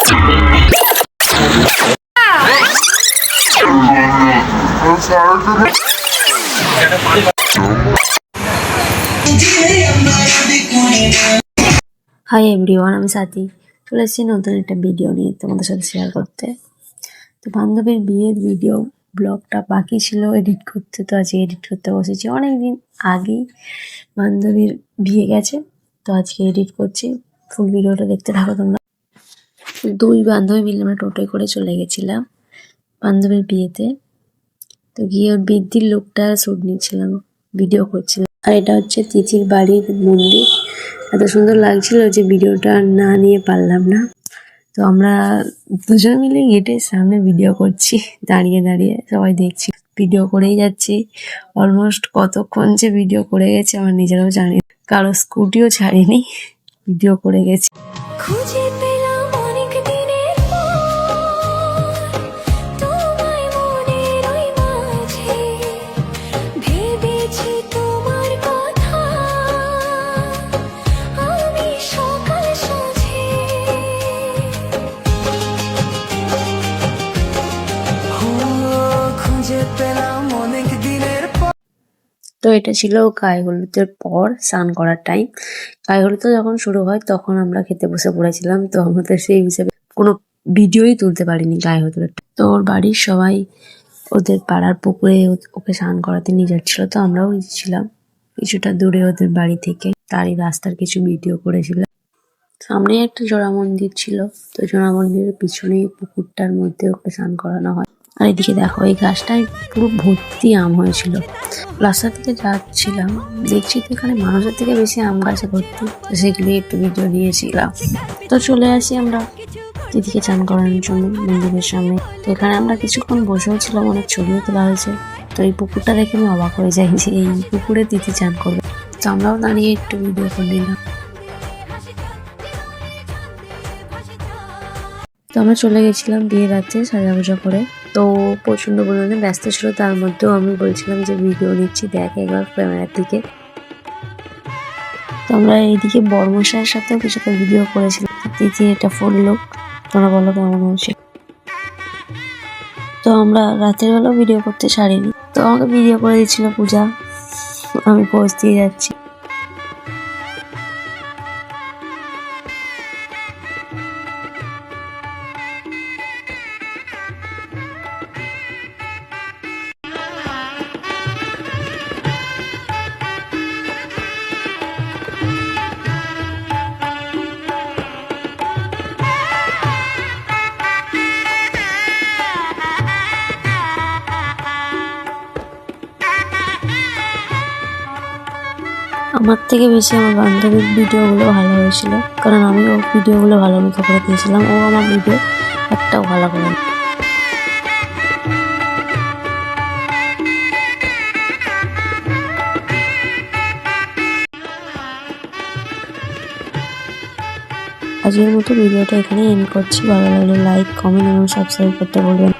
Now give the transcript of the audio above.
Hi everyone, আমি সাথী চলে এসেছি নতুন একটা ভিডিও নিয়ে তোমাদের সাথে শেয়ার করতে। তো বান্ধবীর বিয়ের ভিডিও ব্লগটা বাকি ছিল এডিট করতে, তো আজকে এডিট করতে বসেছি। অনেকদিন আগেই বান্ধবীর বিয়ে গেছে, তো আজকে এডিট করছি। ফুল ভিডিওটা দেখতে থাকো তোমরা। দুই বান্ধবী মিলে আমরা টোটোয় করে চলে গেছিলাম বান্ধবীর বিয়েতে। তো গিয়ে ওর বৃদ্ধির লোকটা শ্যুট নিচ্ছিলাম, ভিডিও করছিলাম। আর এটা হচ্ছে তিথির বাড়ির মন্দির। এত সুন্দর লাগছিল যে ভিডিওটা না নিয়ে পারলাম না। তো আমরা দুজন মিলে গেটের সামনে ভিডিও করছি, দাঁড়িয়ে দাঁড়িয়ে সবাই দেখছি, ভিডিও করেই যাচ্ছি। অলমোস্ট কতক্ষণ যে ভিডিও করে গেছে আমার নিজেরাও জানি, কারো স্কুটিও ছাড়িনি, ভিডিও করে গেছি। তো এটা ছিল গায়ে হলুদের পর স্নান করার টাইম। গায়ে হলুদ যখন শুরু হয় তখন আমরা খেতে বসে পড়েছিলাম। তো আমাদের সেই হিসেবে কোনো ভিডিওই তুলতে পারিনি গায়ে হলুদের। তো ওর বাড়ির সবাই ওদের পাড়ার পুকুরে ওকে স্নান করাতে নিয়ে যাচ্ছিল, তো আমরাও ছিলাম কিছুটা দূরে ওদের বাড়ি থেকে। তারই রাস্তার কিছু ভিডিও করেছিলাম। সামনে একটা জোড়া মন্দির ছিল, তো জোড়া মন্দিরের পিছনে পুকুরটার মধ্যে ওকে স্নান করানো হয়। আর এদিকে দেখো, এই গাছটায় পুরো ভর্তি আম হয়েছিল। রাস্তা থেকে যাচ্ছিলাম, দেখছি তো এখানে মানুষের থেকে বেশি আম গাছে ভর্তি। তো সেগুলি একটু ভিডিও নিয়েছিলাম। তো চলে আসি আমরা দিদিকে চান করানোর জন্য মন্দিরের সামনে। তো এখানে আমরা কিছুক্ষণ বসেও ছিলাম, অনেক ছবিও তোলা হয়েছে। তো এই পুকুরটা দেখে আমি অবাক হয়ে যাই যে এই পুকুরে দিদি চান করবে। তো আমরাও দাঁড়িয়ে একটু ভিডিও করে নিলাম। তো আমরা চলে গেছিলাম বিয়ে রাতে সাজাগোজা করে। তো প্রচন্ড পরিমাণে ব্যস্ত ছিল, তার মধ্যেও আমি বলছিলাম যে ভিডিও নিচ্ছি, দেখ একবার ক্যামেরার দিকে। তো আমরা এইদিকে বর্মশাইয়ের সাথেও কিছুটা ভিডিও করেছিলাম। দিদি এটা ফুল লুক, তোমরা বলো কেমন হয়েছে। তো আমরা রাতের বেলাও ভিডিও করতে ছাড়িনি। তো আমাকে ভিডিও করে দিচ্ছিল পূজা, আমি পোজ দিয়ে যাচ্ছি। আমার থেকে বেশি আমার বান্ধবীর ভিডিওগুলো ভালো হয়েছিল, কারণ আমি ওর ভিডিওগুলো ভালো মতো করে দিয়েছিলাম। ও আমার ভিডিও একটাও ভালো করে। আজকের মতো ভিডিওটা এখানে এন্ড করছি। ভালো লাগলে লাইক, কমেন্ট এবং সাবস্ক্রাইব করতে বলবেন।